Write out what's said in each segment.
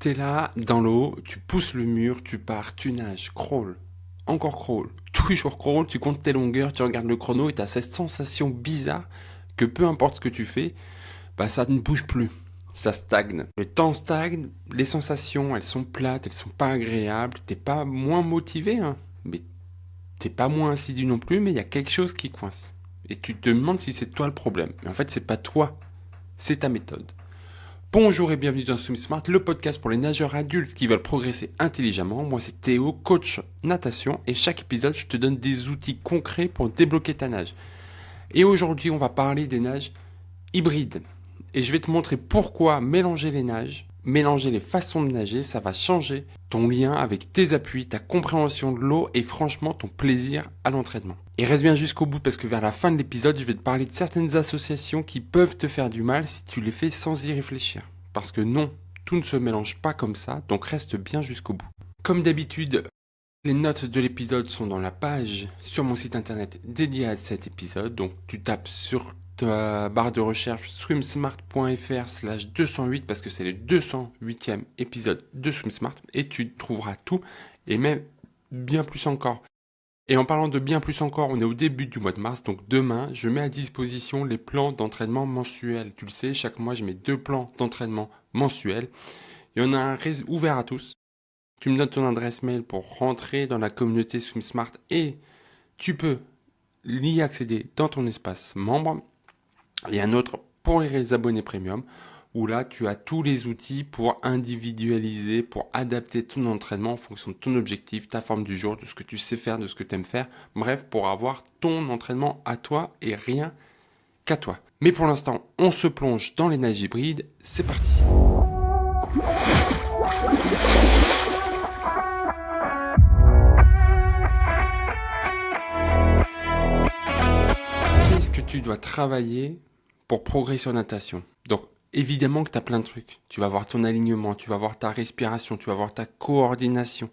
T'es là, dans l'eau, tu pousses le mur, tu pars, tu nages, crawl, encore crawl, toujours crawl, tu comptes tes longueurs, tu regardes le chrono et t'as cette sensation bizarre que peu importe ce que tu fais, bah ça ne bouge plus. Ça stagne. Le temps stagne, les sensations, elles sont plates, elles sont pas agréables, t'es pas moins motivé, hein, mais t'es pas moins assidu non plus, mais il y a quelque chose qui coince. Et tu te demandes si c'est toi le problème. Mais en fait, c'est pas toi, c'est ta méthode. Bonjour et bienvenue dans Swim Smart, le podcast pour les nageurs adultes qui veulent progresser intelligemment. Moi c'est Théo, coach natation, et chaque épisode je te donne des outils concrets pour débloquer ta nage. Et aujourd'hui on va parler des nages hybrides. Et je vais te montrer pourquoi mélanger les nages, mélanger les façons de nager, ça va changer ton lien avec tes appuis, ta compréhension de l'eau et franchement ton plaisir à l'entraînement. Et reste bien jusqu'au bout parce que vers la fin de l'épisode, je vais te parler de certaines associations qui peuvent te faire du mal si tu les fais sans y réfléchir. Parce que non, tout ne se mélange pas comme ça, donc reste bien jusqu'au bout. Comme d'habitude, les notes de l'épisode sont dans la page sur mon site internet dédié à cet épisode, donc tu tapes sur ta barre de recherche swimsmart.fr/208 parce que c'est le 208e épisode de SwimSmart et tu trouveras tout et même bien plus encore. Et en parlant de bien plus encore, on est au début du mois de mars, donc demain, je mets à disposition les plans d'entraînement mensuels. Tu le sais, chaque mois, je mets 2 plans d'entraînement mensuels. Il y en a un ouvert à tous. Tu me donnes ton adresse mail pour rentrer dans la communauté SwimSmart et tu peux y accéder dans ton espace membre. Et un autre pour les abonnés premium où là tu as tous les outils pour individualiser, pour adapter ton entraînement en fonction de ton objectif, ta forme du jour, de ce que tu sais faire, de ce que tu aimes faire. Bref, pour avoir ton entraînement à toi et rien qu'à toi. Mais pour l'instant, on se plonge dans les nages hybrides. C'est parti. Qu'est-ce que tu dois travailler pour progresser en natation? Donc, évidemment que tu as plein de trucs. Tu vas voir ton alignement, tu vas voir ta respiration, tu vas voir ta coordination.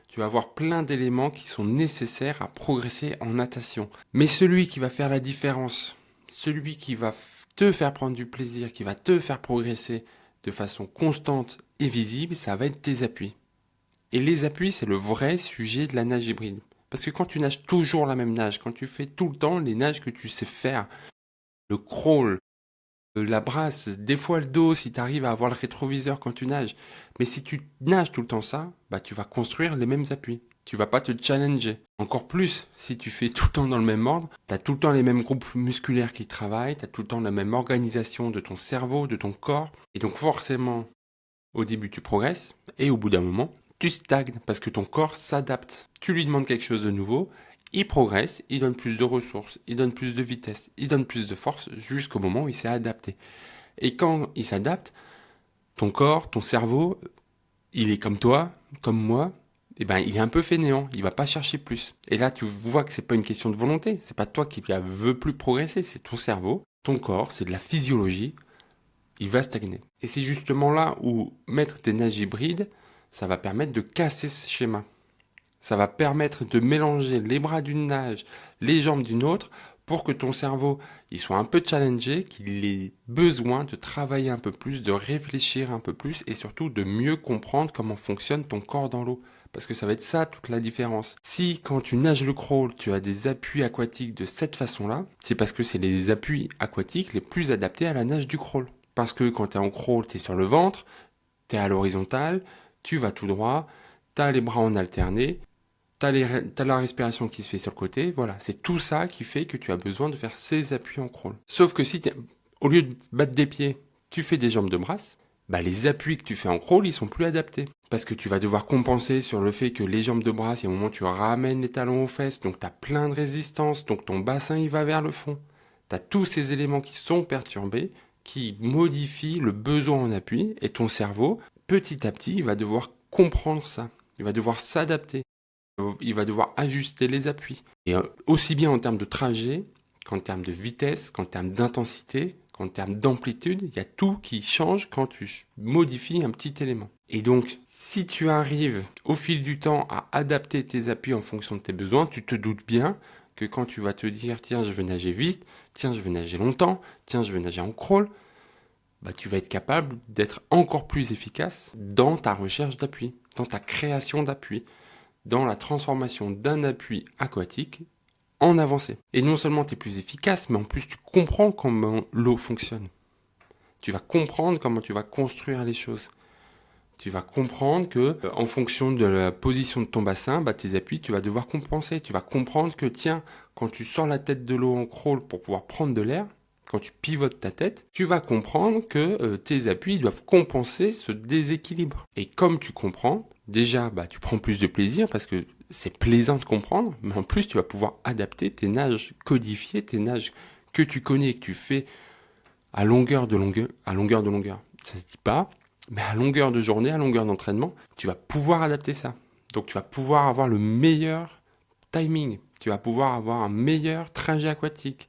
Tu vas voir plein d'éléments qui sont nécessaires à progresser en natation. Mais celui qui va faire la différence, celui qui va te faire prendre du plaisir, qui va te faire progresser de façon constante et visible, ça va être tes appuis. Et les appuis, c'est le vrai sujet de la nage hybride. Parce que quand tu nages toujours la même nage, quand tu fais tout le temps les nages que tu sais faire, le crawl, la brasse, des fois le dos si tu arrives à avoir le rétroviseur quand tu nages. Mais si tu nages tout le temps ça, bah tu vas construire les mêmes appuis. Tu vas pas te challenger. Encore plus si tu fais tout le temps dans le même ordre, tu as tout le temps les mêmes groupes musculaires qui travaillent, tu as tout le temps la même organisation de ton cerveau, de ton corps. Et donc forcément, au début tu progresses et au bout d'un moment, tu stagnes parce que ton corps s'adapte. Tu lui demandes quelque chose de nouveau, il progresse, il donne plus de ressources, il donne plus de vitesse, il donne plus de force jusqu'au moment où il s'est adapté. Et quand il s'adapte, ton corps, ton cerveau, il est comme toi, comme moi, et ben il est un peu fainéant, il va pas chercher plus. Et là tu vois que c'est pas une question de volonté, c'est pas toi qui veux plus progresser, c'est ton cerveau, ton corps, c'est de la physiologie, il va stagner. Et c'est justement là où mettre des nages hybrides, ça va permettre de casser ce schéma. Ça va permettre de mélanger les bras d'une nage, les jambes d'une autre, pour que ton cerveau il soit un peu challengé, qu'il ait besoin de travailler un peu plus, de réfléchir un peu plus et surtout de mieux comprendre comment fonctionne ton corps dans l'eau. Parce que ça va être ça toute la différence. Si quand tu nages le crawl, tu as des appuis aquatiques de cette façon-là, c'est parce que c'est les appuis aquatiques les plus adaptés à la nage du crawl. Parce que quand tu es en crawl, tu es sur le ventre, tu es à l'horizontale, tu vas tout droit, tu as les bras en alterné, t'as la respiration qui se fait sur le côté, voilà. C'est tout ça qui fait que tu as besoin de faire ces appuis en crawl. Sauf que si, au lieu de battre des pieds, tu fais des jambes de brasse, bah les appuis que tu fais en crawl, ils sont plus adaptés. Parce que tu vas devoir compenser sur le fait que les jambes de brasse, il y a un moment où tu ramènes les talons aux fesses, donc tu as plein de résistance, donc ton bassin, il va vers le fond. Tu as tous ces éléments qui sont perturbés, qui modifient le besoin en appui, et ton cerveau, petit à petit, il va devoir comprendre ça. Il va devoir s'adapter. Il va devoir ajuster les appuis. Et aussi bien en termes de trajet, qu'en termes de vitesse, qu'en termes d'intensité, qu'en termes d'amplitude, il y a tout qui change quand tu modifies un petit élément. Et donc, si tu arrives au fil du temps à adapter tes appuis en fonction de tes besoins, tu te doutes bien que quand tu vas te dire, tiens, je veux nager vite, tiens, je veux nager longtemps, tiens, je veux nager en crawl, tu vas être capable d'être encore plus efficace dans ta recherche d'appui, dans ta création d'appui, dans la transformation d'un appui aquatique en avancée. Et non seulement tu es plus efficace, mais en plus tu comprends comment l'eau fonctionne. Tu vas comprendre comment tu vas construire les choses. Tu vas comprendre que, en fonction de la position de ton bassin, tes appuis, tu vas devoir compenser. Tu vas comprendre que, tiens, quand tu sors la tête de l'eau en crawl pour pouvoir prendre de l'air, quand tu pivotes ta tête, tu vas comprendre que tes appuis doivent compenser ce déséquilibre. Et comme tu comprends, déjà, tu prends plus de plaisir parce que c'est plaisant de comprendre, mais en plus, tu vas pouvoir adapter tes nages codifiés, tes nages que tu connais et que tu fais à longueur de longueur. Ça se dit pas, mais à longueur de journée, à longueur d'entraînement, tu vas pouvoir adapter ça. Donc, tu vas pouvoir avoir le meilleur timing. Tu vas pouvoir avoir un meilleur trajet aquatique,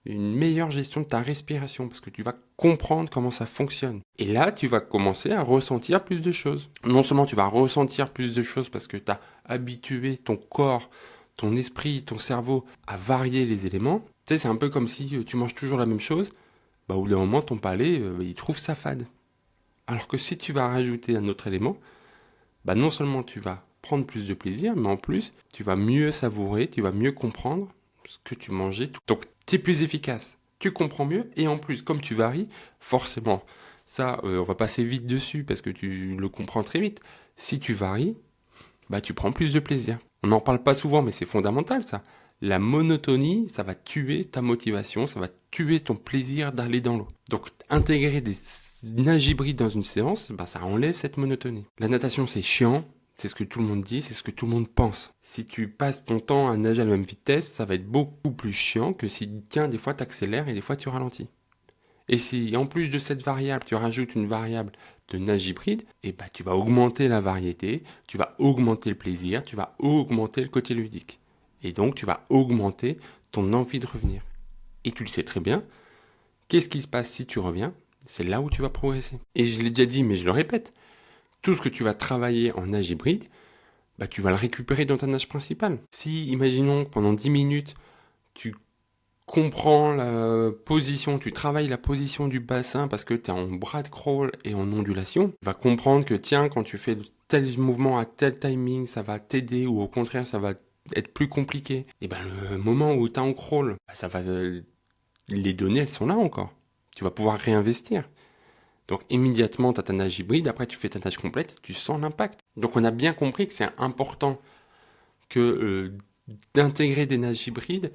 une meilleure gestion de ta respiration parce que tu vas comprendre comment ça fonctionne. Et là, tu vas commencer à ressentir plus de choses. Non seulement tu vas ressentir plus de choses parce que tu as habitué ton corps, ton esprit, ton cerveau à varier les éléments. Tu sais, c'est un peu comme si tu manges toujours la même chose. Au bout d'un moment, ton palais, il trouve ça fade. Alors que si tu vas rajouter un autre élément, non seulement tu vas prendre plus de plaisir, mais en plus, tu vas mieux savourer, tu vas mieux comprendre ce que tu mangeais. Donc, tu es plus efficace, tu comprends mieux, et en plus, comme tu varies, forcément, ça, on va passer vite dessus parce que tu le comprends très vite. Si tu varies, tu prends plus de plaisir. On n'en parle pas souvent, mais c'est fondamental, ça. La monotonie, ça va tuer ta motivation, ça va tuer ton plaisir d'aller dans l'eau. Donc, intégrer des nages hybrides dans une séance, ça enlève cette monotonie. La natation, c'est chiant, c'est ce que tout le monde dit, c'est ce que tout le monde pense. Si tu passes ton temps à nager à la même vitesse, ça va être beaucoup plus chiant que si, des fois tu accélères et des fois tu ralentis. Et si, en plus de cette variable, tu rajoutes une variable de nage hybride, tu vas augmenter la variété, tu vas augmenter le plaisir, tu vas augmenter le côté ludique. Et donc, tu vas augmenter ton envie de revenir. Et tu le sais très bien, qu'est-ce qui se passe si tu reviens? C'est là où tu vas progresser. Et je l'ai déjà dit, mais je le répète, tout ce que tu vas travailler en nage hybride, tu vas le récupérer dans ta nage principale. Si, imaginons, pendant 10 minutes, tu comprends la position, tu travailles la position du bassin parce que tu es en bras de crawl et en ondulation, tu vas comprendre que, quand tu fais tel mouvement à tel timing, ça va t'aider ou au contraire, ça va être plus compliqué. Et le moment où tu es en crawl, ça va, les données, elles sont là encore. Tu vas pouvoir réinvestir. Donc immédiatement, tu as ta nage hybride, après tu fais ta nage complète, tu sens l'impact. Donc on a bien compris que c'est important que d'intégrer des nages hybrides,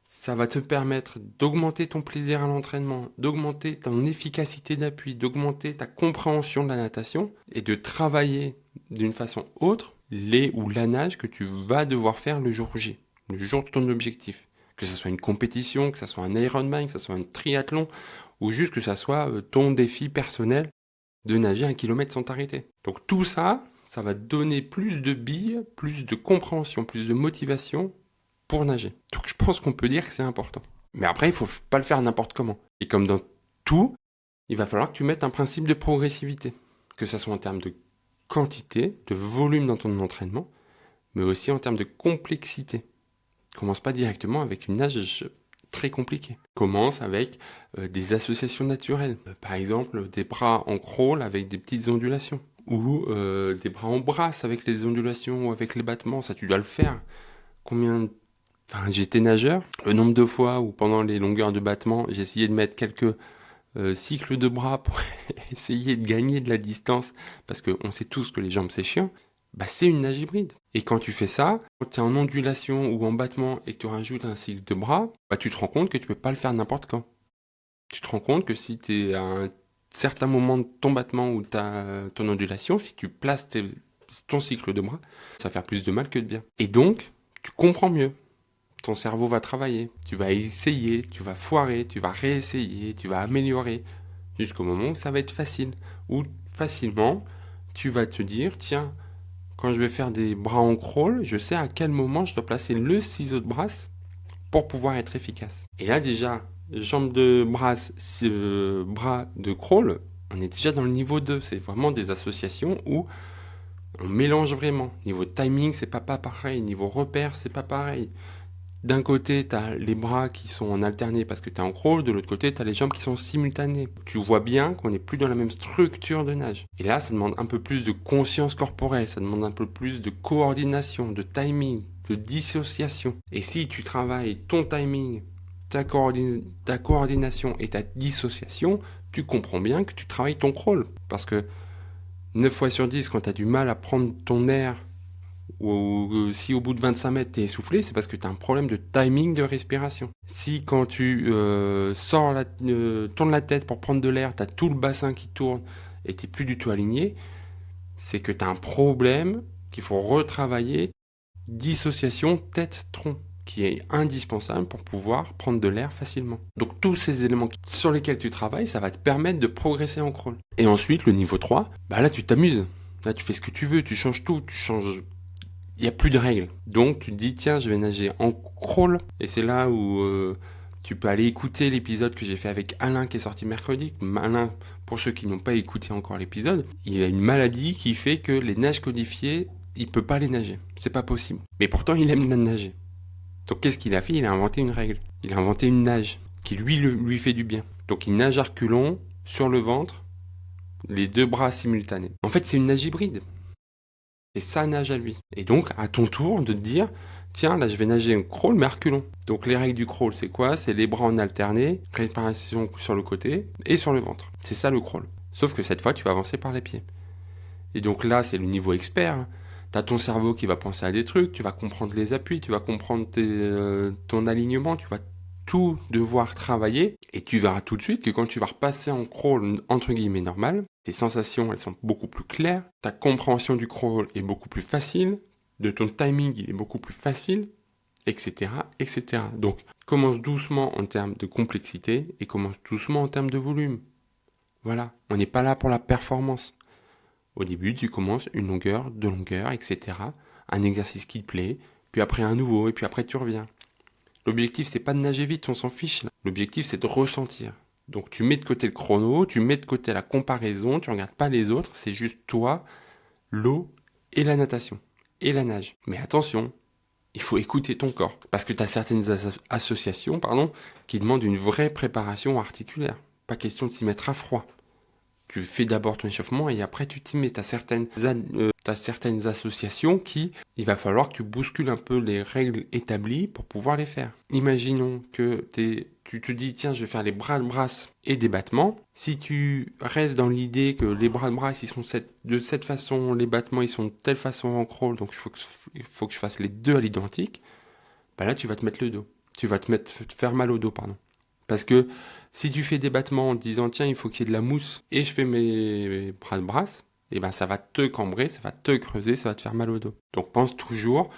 ça va te permettre d'augmenter ton plaisir à l'entraînement, d'augmenter ton efficacité d'appui, d'augmenter ta compréhension de la natation et de travailler d'une façon autre les ou la nage que tu vas devoir faire le jour J, le jour de ton objectif. Que ce soit une compétition, que ce soit un Ironman, que ce soit un triathlon, ou juste que ce soit ton défi personnel de nager 1 kilomètre sans t'arrêter. Donc tout ça, ça va te donner plus de billes, plus de compréhension, plus de motivation pour nager. Donc je pense qu'on peut dire que c'est important. Mais après, il ne faut pas le faire n'importe comment. Et comme dans tout, il va falloir que tu mettes un principe de progressivité. Que ce soit en termes de quantité, de volume dans ton entraînement, mais aussi en termes de complexité. Commence pas directement avec une nage très compliquée. Commence avec des associations naturelles. Par exemple, des bras en crawl avec des petites ondulations. Ou des bras en brasse avec les ondulations ou avec les battements. Ça, tu dois le faire. J'étais nageur. Le nombre de fois où pendant les longueurs de battement, j'ai essayé de mettre quelques cycles de bras pour essayer de gagner de la distance. Parce qu'on sait tous que les jambes, c'est chiant. C'est une nage hybride. Et quand tu fais ça, quand tu es en ondulation ou en battement et que tu rajoutes un cycle de bras, tu te rends compte que tu peux pas le faire n'importe quand. Tu te rends compte que si tu es à un certain moment de ton battement ou ton ondulation, si tu places ton cycle de bras, ça va faire plus de mal que de bien. Et donc, tu comprends mieux. Ton cerveau va travailler. Tu vas essayer, tu vas foirer, tu vas réessayer, tu vas améliorer, jusqu'au moment où ça va être facile. Ou facilement, tu vas te dire, tiens, quand je vais faire des bras en crawl, je sais à quel moment je dois placer le ciseau de brasse pour pouvoir être efficace. Et là déjà, jambes de brasse, bras de crawl, on est déjà dans le niveau 2. C'est vraiment des associations où on mélange vraiment. Niveau timing, c'est pas pareil. Niveau repère, c'est pas pareil. D'un côté, tu as les bras qui sont en alterné parce que tu es en crawl, de l'autre côté, tu as les jambes qui sont simultanées. Tu vois bien qu'on n'est plus dans la même structure de nage. Et là, ça demande un peu plus de conscience corporelle, ça demande un peu plus de coordination, de timing, de dissociation. Et si tu travailles ton timing, ta coordination et ta dissociation, tu comprends bien que tu travailles ton crawl. Parce que 9 fois sur 10, quand tu as du mal à prendre ton air, ou si au bout de 25 mètres tu es essoufflé, c'est parce que tu as un problème de timing de respiration. Si quand tu tournes la tête pour prendre de l'air, tu as tout le bassin qui tourne et tu n'es plus du tout aligné, c'est que tu as un problème qu'il faut retravailler, dissociation tête-tronc, qui est indispensable pour pouvoir prendre de l'air facilement. Donc tous ces éléments sur lesquels tu travailles, ça va te permettre de progresser en crawl. Et ensuite, le niveau 3, bah là tu t'amuses. Là tu fais ce que tu veux, tu changes tout, il n'y a plus de règles. Donc tu te dis, tiens, je vais nager en crawl. Et c'est là où tu peux aller écouter l'épisode que j'ai fait avec Alain qui est sorti mercredi. Alain, pour ceux qui n'ont pas écouté encore l'épisode, il a une maladie qui fait que les nages codifiées, il ne peut pas les nager. C'est pas possible. Mais pourtant, il aime la nager. Donc qu'est-ce qu'il a fait? Il a inventé une règle. Il a inventé une nage qui lui fait du bien. Donc il nage à reculons, sur le ventre, les deux bras simultanés. En fait, c'est une nage hybride. C'est sa nage à lui. Et donc, à ton tour de te dire, tiens, là, je vais nager un crawl, mais à reculons. Donc, les règles du crawl, c'est quoi? C'est les bras en alterné, réparation sur le côté et sur le ventre. C'est ça le crawl. Sauf que cette fois, tu vas avancer par les pieds. Et donc là, c'est le niveau expert. T'as ton cerveau qui va penser à des trucs, tu vas comprendre les appuis, tu vas comprendre ton alignement, tu vas tout devoir travailler et tu verras tout de suite que quand tu vas repasser en crawl entre guillemets normal, tes sensations elles sont beaucoup plus claires, ta compréhension du crawl est beaucoup plus facile, de ton timing il est beaucoup plus facile, etc. etc. Donc commence doucement en termes de complexité et commence doucement en termes de volume. Voilà, on n'est pas là pour la performance. Au début, tu commences une longueur, deux longueurs, etc. Un exercice qui te plaît, puis après un nouveau, et puis après tu reviens. L'objectif, c'est pas de nager vite, on s'en fiche. L'objectif, c'est de ressentir. Donc tu mets de côté le chrono, tu mets de côté la comparaison, tu regardes pas les autres, c'est juste toi, l'eau et la natation. Et la nage. Mais attention, il faut écouter ton corps. Parce que tu as certaines associations qui demandent une vraie préparation articulaire. Pas question de s'y mettre à froid. Tu fais d'abord ton échauffement et après tu t'y mets. Tu as certaines associations qui, il va falloir que tu bouscules un peu les règles établies pour pouvoir les faire. Imaginons que tu te dis, tiens, je vais faire les bras de brasse et des battements. Si tu restes dans l'idée que les bras de brasse, ils sont de cette façon, les battements, ils sont de telle façon en crawl, donc il faut que je fasse les deux à l'identique, bah là, tu vas te mettre le dos. Tu vas te faire mal au dos, pardon. Parce que si tu fais des battements en te disant tiens il faut qu'il y ait de la mousse et je fais mes bras de brasse, et ben ça va te cambrer, ça va te creuser, ça va te faire mal au dos. Donc pense toujours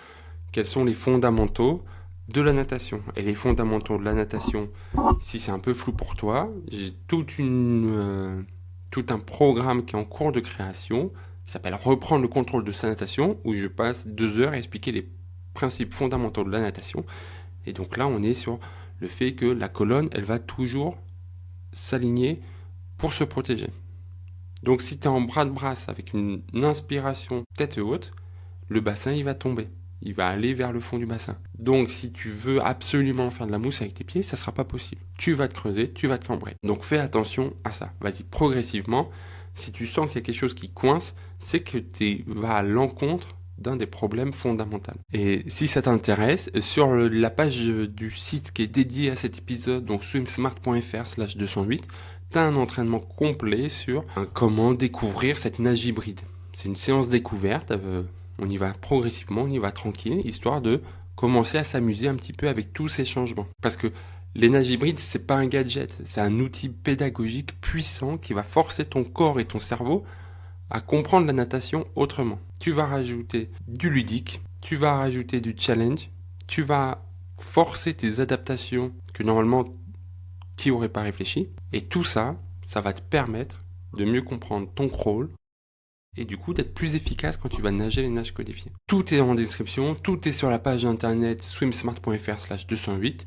quels sont les fondamentaux de la natation. Et les fondamentaux de la natation, si c'est un peu flou pour toi, j'ai tout un programme qui est en cours de création, qui s'appelle Reprendre le contrôle de sa natation, où je passe 2 heures à expliquer les principes fondamentaux de la natation. Et donc là on est sur le fait que la colonne, elle va toujours s'aligner pour se protéger. Donc si tu es en bras de brasse avec une inspiration tête haute, le bassin, il va tomber. Il va aller vers le fond du bassin. Donc si tu veux absolument faire de la mousse avec tes pieds, ça ne sera pas possible. Tu vas te creuser, tu vas te cambrer. Donc fais attention à ça. Vas-y progressivement. Si tu sens qu'il y a quelque chose qui coince, c'est que tu vas à l'encontre d'un des problèmes fondamentaux. Et si ça t'intéresse, sur la page du site qui est dédiée à cet épisode, donc swimsmart.fr/208, tu as un entraînement complet sur comment découvrir cette nage hybride. C'est une séance découverte, on y va progressivement, on y va tranquille, histoire de commencer à s'amuser un petit peu avec tous ces changements. Parce que les nages hybrides, c'est pas un gadget, c'est un outil pédagogique puissant qui va forcer ton corps et ton cerveau à comprendre la natation autrement. Tu vas rajouter du ludique, tu vas rajouter du challenge, tu vas forcer tes adaptations que normalement tu n'aurais pas réfléchi. Et tout ça, ça va te permettre de mieux comprendre ton crawl et du coup d'être plus efficace quand tu vas nager les nages codifiées. Tout est en description, tout est sur la page internet swimsmart.fr/208.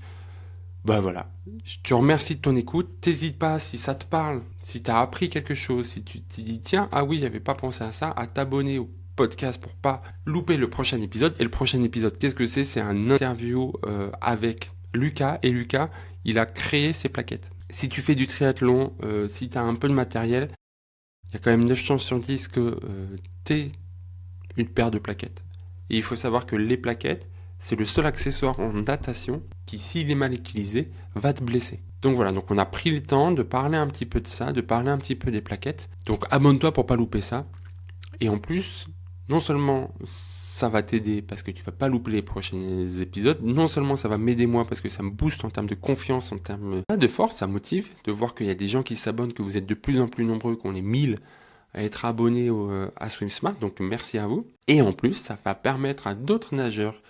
Bah voilà, je te remercie de ton écoute, t'hésites pas si ça te parle, si t'as appris quelque chose, si tu t'es dit tiens, ah oui, j'avais pas pensé à ça, à t'abonner au podcast pour pas louper le prochain épisode. Et le prochain épisode, qu'est-ce que c'est? C'est un interview avec Lucas. Et Lucas, il a créé ses plaquettes. Si tu fais du triathlon, si tu as un peu de matériel, il y a quand même 9 chances sur 10 que tu aies une paire de plaquettes. Et il faut savoir que les plaquettes, c'est le seul accessoire en natation qui, s'il est mal utilisé, va te blesser. Donc voilà, donc on a pris le temps de parler un petit peu de ça, de parler un petit peu des plaquettes. Donc abonne-toi pour pas louper ça. Et en plus, non seulement ça va t'aider parce que tu vas pas louper les prochains épisodes, non seulement ça va m'aider moi parce que ça me booste en termes de confiance, en termes de force, ça motive de voir qu'il y a des gens qui s'abonnent, que vous êtes de plus en plus nombreux, qu'on est 1000 à être abonnés à SwimSmart, donc merci à vous. Et en plus, ça va permettre à d'autres nageurs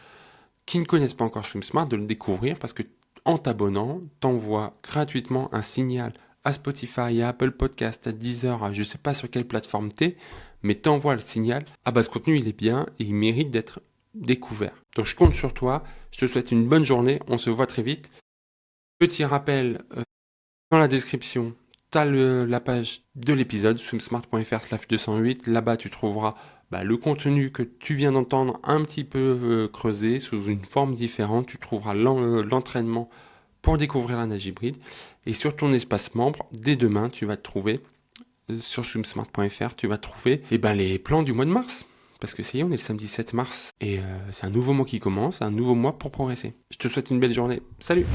qui ne connaissent pas encore SwimSmart de le découvrir parce que en t'abonnant, t'envoies gratuitement un signal à Spotify, à Apple Podcast, à Deezer, à je sais pas sur quelle plateforme t'es, mais t'envoies le signal, ah bah ce contenu il est bien et il mérite d'être découvert. Donc je compte sur toi, je te souhaite une bonne journée, on se voit très vite. Petit rappel, dans la description, tu as la page de l'épisode, swimsmart.fr/208, là-bas tu trouveras le contenu que tu viens d'entendre un petit peu creusé sous une forme différente, tu trouveras l'entraînement pour découvrir la nage hybride. Et sur ton espace membre, dès demain, tu vas te trouver, sur swimsmart.fr, tu vas trouver les plans du mois de mars. Parce que ça y est, on est le samedi 7 mars. Et c'est un nouveau mois qui commence, un nouveau mois pour progresser. Je te souhaite une belle journée. Salut!